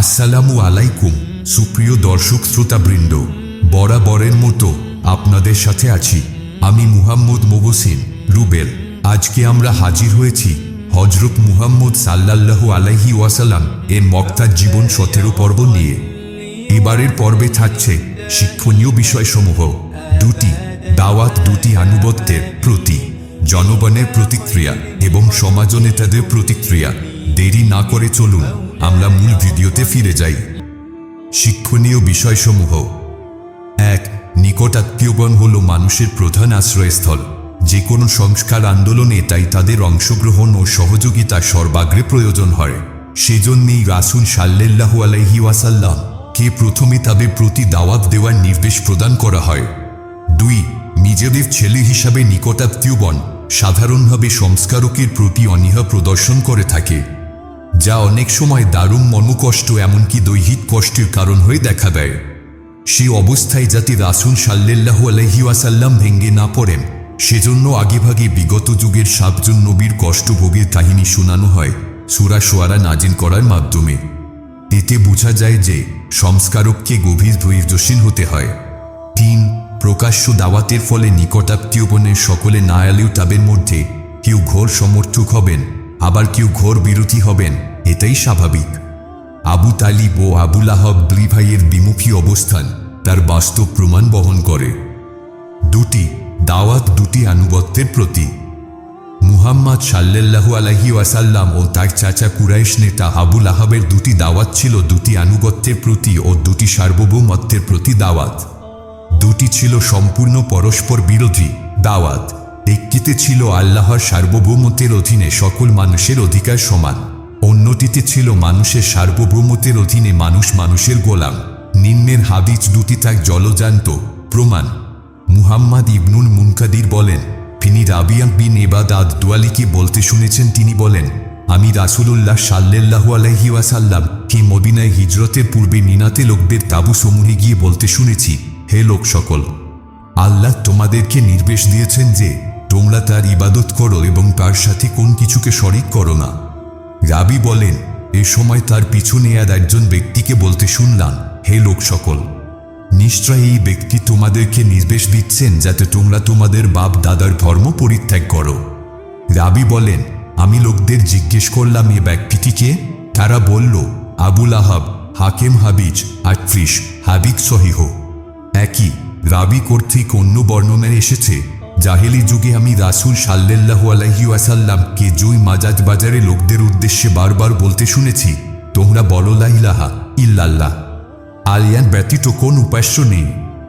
আসসালামু আলাইকুম সুপ্রিয় দর্শক শ্রোতাবৃন্দ, বরাবরের মতো আপনাদের সাথে আছি আমি মুহাম্মদ মোহসিন রুবেল। আজকে আমরা হাজির হয়েছি হযরত মুহাম্মদ সাল্লাল্লাহু আলাইহি ওয়াসাল্লাম এর মক্কার জীবন 17 পর্ব নিয়ে। এবারের পর্বে থাকছে শিক্ষণীয় বিষয়সমূহ: দুটি দাওয়াত, দুটি আনুগত্যের প্রতি, জনগণের প্রতিক্রিয়া এবং সমাজনেতাদের প্রতিক্রিয়া। দেরি না করে চলুন আমরা মূল ভিডিওতে ফিরে যাই। শিক্ষণীয় বিষয়সমূহ: 1. নিকটাত্মীয়গণ হল মানুষের প্রধান আশ্রয়স্থল। যে কোনো সংস্কার আন্দোলনে তাই তাদের অংশগ্রহণ ও সহযোগিতা সর্বাগ্রে প্রয়োজন হয়। সেজন্যই রাসূল সাল্লাল্লাহু আলাইহি ওয়াসাল্লাম কে প্রথমে তাদের প্রতি দাওয়াত দেওয়ার নির্দেশ প্রদান করা হয়। 2. নিজেদের ছেলে হিসাবে নিকটাত্মীয়গণ সাধারণভাবে সংস্কারকের প্রতি অনীহা প্রদর্শন করে থাকে, যা অনেক সময় দারুণ মনোকষ্ট এমনকি দৈহিক কষ্টের কারণ হয়ে দেখা দেয়। সে অবস্থায় যাতে রাসূল সাল্লাল্লাহু আলাইহি ওয়াসাল্লাম ভেঙে না পড়েন, সেজন্য আগেভাগে বিগত যুগের 7 জন নবীর কষ্টভোগের কাহিনী শোনানো হয় সূরা শুআরা নাজিল করার মাধ্যমে। এতে বোঝা যায় যে সংস্কারককে গভীর ধৈর্যশীল হতে হয়। 3. প্রকাশ্য দাওয়াতের ফলে নিকটাত্মীয়গণের সকলে না এলেও তাদের মধ্যে কেউ ঘোর সমর্থক হবেন, আবার কেউ ঘোর বিরোধী হবেন, এটাই স্বাভাবিক। আবু তালিব ও আবু লাহাব দুই ভাইয়ের বিমুখী অবস্থান তার বাস্তব প্রমাণ বহন করে। 2. দাওয়াত, দুটি আনুগত্যের প্রতি। মুহাম্মদ সাল্লাল্লাহু আলাইহি ওয়াসাল্লাম ও তার চাচা কুরাইশ নেতা আবু লাহাবের দুটি দাওয়াত ছিল দুটি আনুগত্যের প্রতি ও দুটি সার্বভৌমত্বের প্রতি দাওয়াত। দুটি ছিল সম্পূর্ণ পরস্পর বিরোধী দাওয়াত। একটিতে ছিল আল্লাহর সার্বভৌমত্বের অধীনে সকল মানুষের অধিকার সমান, অন্যটিতে ছিল মানুষের সার্বভৌমত্বের অধীনে মানুষ মানুষের গোলাম। নিম্নের হাদিস দুটি তার জলজান্ত প্রমাণ। মুহাম্মদ ইবনুল মুনকাদির বলেন, তিনি রাবিয়া বিন এবাদ আদ-দুয়ালিকে বলতে শুনেছেন, তিনি বলেন, আমি রাসূলুল্লাহ সাল্লাল্লাহু আলাইহি ওয়াসাল্লাম কে মদিনায় হিজরতের পূর্বে মিনাতে লোকদের তাঁবু সমূহে গিয়ে বলতে শুনেছি, হে লোক সকল, আল্লাহ তোমাদেরকে নির্দেশ দিয়েছেন যে তোমরা তার ইবাদত করো এবং তার সাথে কোন কিছুকে শরীক করো না। রাবি বলেন, এ সময় তার পিছনে আর একজন ব্যক্তিকে বলতে শুনলাম, হে লোক সকল, নিশ্চয়ই এই ব্যক্তি তোমাদেরকে নির্দেশ দিচ্ছেন যাতে তোমরা তোমাদের বাপ দাদার ধর্ম পরিত্যাগ করো। রাবি বলেন, আমি লোকদের জিজ্ঞেস করলাম, এ ব্যক্তিটিকে? তারা বলল, আবু লাহাব, হাকেম হাবিজ, আটফ্রিস, হাবিব সহিহ। একই রাবি কর্তৃক অন্য বর্ণনায় এসেছে, জাহেলি যুগে আমি রাসূল সাল্লাল্লাহু আলাইহি ওয়াসাল্লামকে জুই মাজাজ বাজারে লোকদের উদ্দেশ্যে বারবার বলতে শুনেছি, তোমরা বলো লা ইলাহা ইল্লাল্লাহ, আল্লাহ ব্যতীত কোন উপাস্য নেই,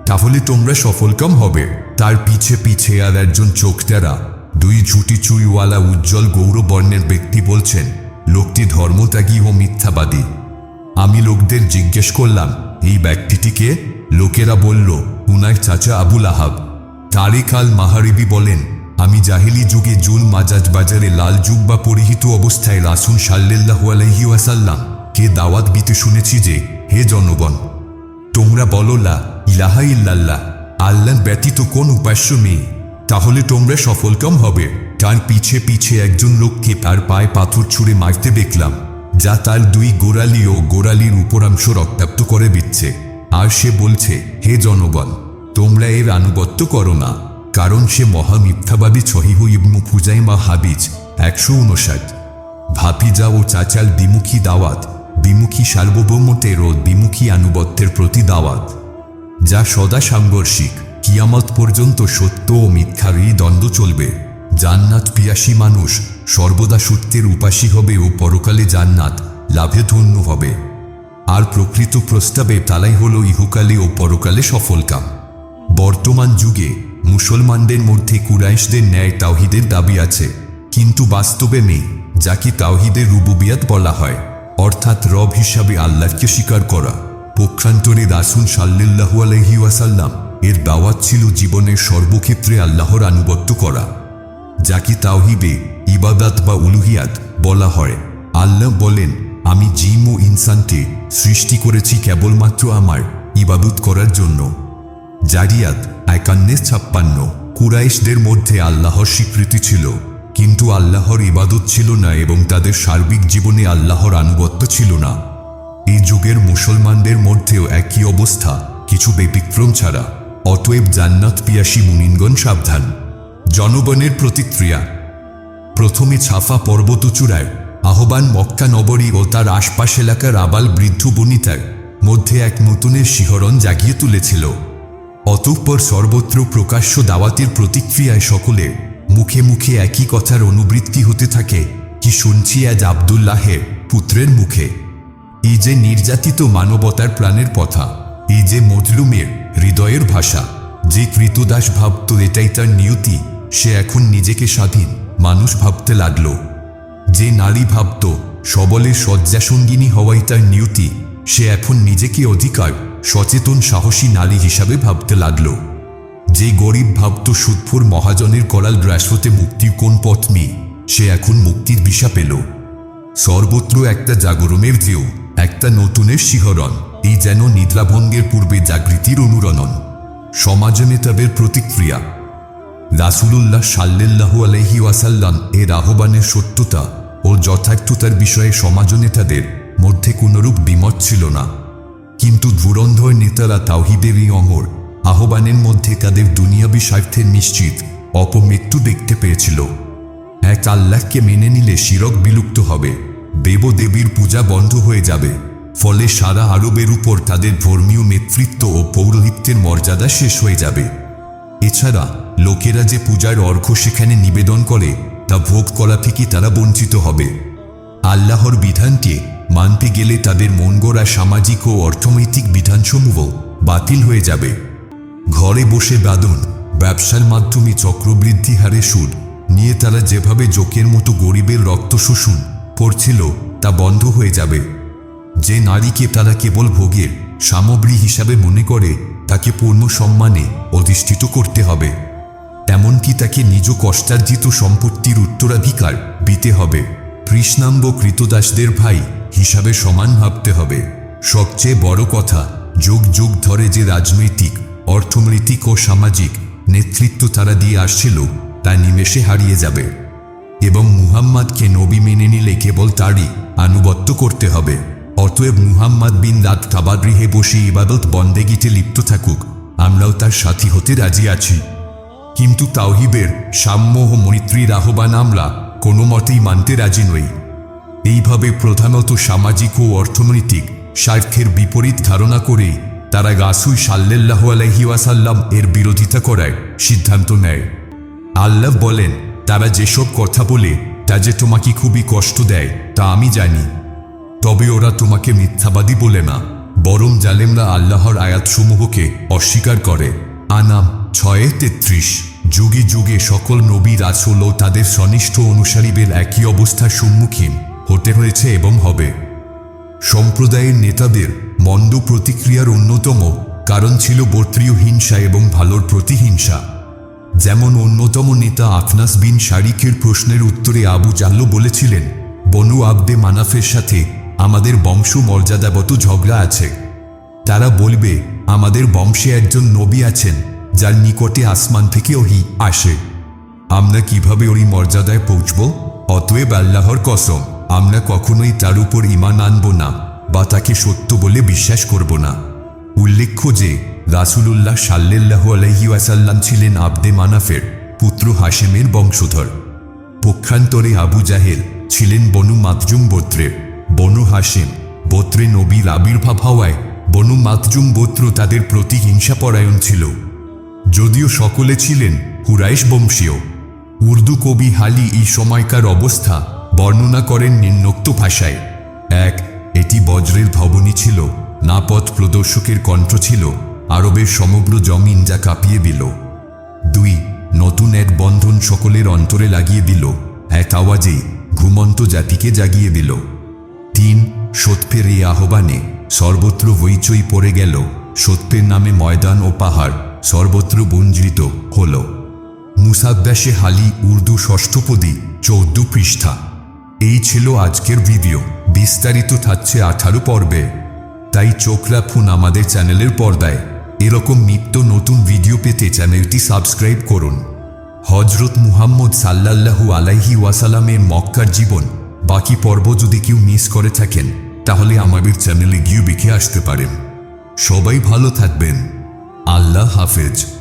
তাহলে তোমরা সফলকাম হবে। তার পিছে পিছে আর একজন চোখতেরা দুই ঝুটি চুইওয়ালা উজ্জ্বল গৌরবর্ণের ব্যক্তি বলছেন, লোকটি ধর্মত্যাগী ও মিথ্যাবাদী। আমি লোকদের জিজ্ঞেস করলাম, এই ব্যক্তিটিকে? লোকেরা বলল, উনার চাচা আবু লাহাব। তারিক আল মাহারিবি বলেন, আমি জাহেলি যুগে জুল মাজাজ বাজারে লাল জুব্বা পরিহিত অবস্থায় রাসূল সাল্লাল্লাহু আলাইহি ওয়াসাল্লাম কে দাওয়াত দিতে শুনেছি যে, হে জনগণ, তোমরা বলো লা ইলাহা ইল্লাল্লাহ, আল্লাহ ব্যতীত কোন উপাস্য নেই, তাহলে তোমরা সফলকাম হবে। তার পিছে পিছে একজন লোককে তার পায়ে পাথর ছুঁড়ে মারতে দেখলাম, যা তার দুই গোড়ালি ও গোড়ালির উপরাংশ রক্তাক্ত করে দিচ্ছে। আর সে বলছে, হে জনগণ, তোমরা এর আনুগত্য করো না, কারণ সে মহা মিথ্যাবাদী। সহিহ ইবনু খুজাইমা হাদিস 159। ভাতিজা ও চাচাল বিমুখী দাওয়াত, বিমুখী সার্বভৌমত্বের ও বিমুখী আনুগত্যের প্রতি দাওয়াত, যা সদা সাংঘর্ষিক। কিয়ামত পর্যন্ত সত্য ও মিথ্যার এই দ্বন্দ্ব চলবে। জান্নাত পিয়াসী মানুষ সর্বদা সত্যের উপাসী হবে ও পরকালে জান্নাত লাভে ধন্য হবে। আর প্রকৃত প্রস্তাবে তালাই হল ইহকালে ও পরকালে সফলকাম। বর্তমান যুগে মুসলমানদের মধ্যে কুরাইশদের ন্যায় তাওহীদের দাবি আছে, কিন্তু বাস্তবে নেই, যাকে তাওহীদের রুবুবিয়াত বলা হয়, অর্থাৎ রব হিসাবে আল্লাহকে স্বীকার করা। পক্ষান্তরে রাসূল সাল্লাল্লাহু আলাইহি ওয়াসাল্লাম এর দাওয়াত ছিল জীবনের সর্বক্ষেত্রে আল্লাহর আনুগত্য করা, যাকে তাওহীদে ইবাদাত বা উলুহিয়াত বলা হয়। আল্লাহ বলেন, আমি জিন ও ইনসানকে সৃষ্টি করেছি কেবলমাত্র আমার ইবাদত করার জন্য। জারিয়াত 51-56। কুরাইশদের মধ্যে আল্লাহর স্বীকৃতি ছিল, কিন্তু আল্লাহর ইবাদত ছিল না এবং তাদের সার্বিক জীবনে আল্লাহর আনুগত্য ছিল না। এই যুগে যুগের মুসলমানদের মধ্যেও একই অবস্থা, কিছু ব্যতিক্রম ছাড়া। অতএব জান্নাত পিয়াসী মুমিনগণ সাবধান। জনগণের প্রতিক্রিয়া। প্রথমে ছাফা পর্বতচূড়ায় আহ্বান মক্কা নগরী ও তার আশপাশ এলাকার আবাল বৃদ্ধ বনিতার মধ্যে এক নতুনের শিহরণ জাগিয়ে তুলেছিল। অতঃপর সর্বত্র প্রকাশ্য দাওয়াতের প্রতিক্রিয়ায় সকলের মুখে মুখে একই কথার অনুবৃত্তি হতে থাকে, কি শুনছি আজ আবদুল্লাহের পুত্রের মুখে। এই যে নির্যাতিত মানবতার প্রাণের কথা, এই যে মজলুমের হৃদয়ের ভাষা। যে কৃতদাস ভাবত এটাই তার নিয়তি, সে এখন নিজেকে স্বাধীন মানুষ ভাবতে লাগল। যে নারী ভাবত সবলের শয্যাসঙ্গিনী হওয়াই তার নিয়তি, সে এখন নিজেকে অধিকার সচেতন সাহসী নারী হিসাবে ভাবতে লাগল। যে গরিব ভাবত সুদফোর মহাজনের করাল গ্রাস হতে মুক্তির কোন পথ নেই, সে এখন মুক্তির দিশা পেল। সর্বত্র একটা জাগরণের ঢেউ, একটা নতুনের শিহরণ। এই যেন নিদ্রাভঙ্গের পূর্বে জাগৃতির অনুরণন। সমাজ নেতাদের প্রতিক্রিয়া। রাসূলুল্লাহ সাল্লাল্লাহু আলাইহি ওয়াসাল্লাম এর আহ্বানের সত্যতা ও যথার্থতার বিষয়ে সমাজ নেতাদের মধ্যে কোনরূপ দ্বিমত ছিল না। কিন্তু ধুরন্ধর নেতারা তাওহীদের এই অমর আহ্বানের মধ্যে তাদের দুনিয়াবী স্বার্থের নিশ্চিত অপমৃত্যু দেখতে পেয়েছিল। এক আল্লাহকে মেনে নিলে শিরক বিলুপ্ত হবে, দেবদেবীর পূজা বন্ধ হয়ে যাবে, ফলে সারা আরবের উপর তাদের ধর্মীয় নেতৃত্ব ও পৌরোহিত্যের মর্যাদা শেষ হয়ে যাবে। এছাড়া লোকেরা যে পূজার অর্ঘ্য সেখানে নিবেদন করে তা ভোগ করা থেকে তারা বঞ্চিত হবে। আল্লাহর বিধানকে মানতে গেলে তাদের মন গড়া সামাজিক ও অর্থনৈতিক বিধানসমূহ বাতিল হয়ে যাবে। ঘরে বসে বাদন, ব্যবসার মাধ্যমে চক্রবৃদ্ধি হারে সুদ নিয়ে তারা যেভাবে জোকের মতো গরিবের রক্ত শোষণ করছিল তা বন্ধ হয়ে যাবে। যে নারীকে তারা কেবল ভোগের সামগ্রী হিসাবে মনে করে তাকে পূর্ণ সম্মানে অধিষ্ঠিত করতে হবে। এমনকি তাকে নিজ কষ্টার্জিত সম্পত্তির উত্তরাধিকার দিতে হবে। কৃষ্ণাম্ব কৃতদাসদের ভাই হিসাবে সমান ভাবতে হবে। সবচেয়ে বড় কথা, যুগ যুগ ধরে যে রাজনৈতিক, অর্থনৈতিক ও সামাজিক নেতৃত্ব তারা দিয়ে আসছিল তা নিমেষে হারিয়ে যাবে এবং মুহাম্মাদকে নবী মেনে নিলে কেবল তারই আনুগত্য করতে হবে। অতএব মুহাম্মাদ বিন রাত কাবাগৃহে বসে ইবাদত বন্দেগীতে লিপ্ত থাকুক, আমরাও তার সাথী হতে রাজি আছি। কিন্তু তাওহীদের সাম্য ও মৈত্রীর আহ্বান আমরা কোনো মতেই মানতে রাজি নই। এইভাবে প্রধানত সামাজিক ও অর্থনৈতিক স্বার্থের বিপরীত ধারণা করে তারা রাসূল সাল্লাল্লাহু আলাইহি ওয়াসাল্লাম এর বিরোধিতা করার সিদ্ধান্ত নেয়। আল্লাহ বলেন, তারা যেসব কথা বলে তা যে তোমাকে খুবই কষ্ট দেয় তা আমি জানি, তবে ওরা তোমাকে মিথ্যাবাদী বলে না, বরং জালেমরা আল্লাহর আয়াতসমূহকে অস্বীকার করে। আনাম 6:33। যুগে যুগে সকল নবী রাসূল ও তাদের সনিষ্ঠ অনুসারীদের একই অবস্থার সম্মুখীন হতে হয়েছে এবং হবে। সম্প্রদায়ের নেতাদের মন্দ প্রতিক্রিয়ার অন্যতম কারণ ছিল গোত্রীয় হিংসা এবং ভালোর প্রতিহিংসা। যেমন অন্যতম নেতা আখনাস বিন শারিকের প্রশ্নের উত্তরে আবু জাহল বলেছিলেন, বনু আবদে মানাফের সাথে আমাদের বংশ মর্যাদাগত ঝগড়া আছে। তারা বলবে, আমাদের বংশে একজন নবী আছেন যার নিকটে আসমান থেকে ওহী আসে, আমরা কিভাবে ওই মর্যাদায় পৌঁছব? অতএব আল্লাহর কসম, আমরা কখনোই তার উপর ঈমান আনব না বা তাকে সত্য বলে বিশ্বাস করব না। উল্লেখ্য যে রাসূলুল্লাহ সাল্লাল্লাহু আলাইহি ওয়াসাল্লাম ছিলেন আবদে মানাফের পুত্র হাশেমের বংশধর। পক্ষান্তরে আবু জাহেল ছিলেন বনু মাখজুম গোত্রের। বনু হাশেম গোত্রে নবীর আবির্ভাব হওয়ায় বনু মাখজুম গোত্র তাদের প্রতি হিংসাপরায়ণ ছিল, যদিও সকলে ছিলেন কুরাইশ বংশীয়। উর্দু কবি হালি এই সময়কার অবস্থা বর্ণনা করেন নিম্নোক্ত ভাষায়। 1. এটি বজ্রের ভবনী ছিল, না পথ প্রদর্শকের কণ্ঠ ছিল আরবের সমগ্র জমিন যা কাঁপিয়ে দিল। 2. নতুন এক বন্ধন সকলের অন্তরে লাগিয়ে দিল, এক আওয়াজে ঘুমন্ত জাতিকে জাগিয়ে দিল। 3. সত্যের এই আহ্বানে সর্বত্র হইচই পড়ে গেল, সত্যের নামে ময়দান ও পাহাড় সর্বত্র বঞ্জিত হল। মুসাদ্দাশে হালি উর্দু ষষ্ঠপদী 14 পৃষ্ঠা। এই ছিল আজকের ভিডিও, বিস্তারিত থাকছে 18 পর্বে। তাই চোখ রাখুন আমাদের চ্যানেলের পর্দায়। এরকম নিত্য নতুন ভিডিও পেতে চ্যানেলটি সাবস্ক্রাইব করুন। হযরত মুহাম্মদ সাল্লাল্লাহু আলাইহি ওয়াসাল্লামের মক্কার জীবন বাকি পর্ব যদি কেউ মিস করে থাকেন তাহলে আমাদের চ্যানেলে গিয়ে দেখে আসতে পারেন। সবাই ভালো থাকবেন। আল্লাহ হাফেজ।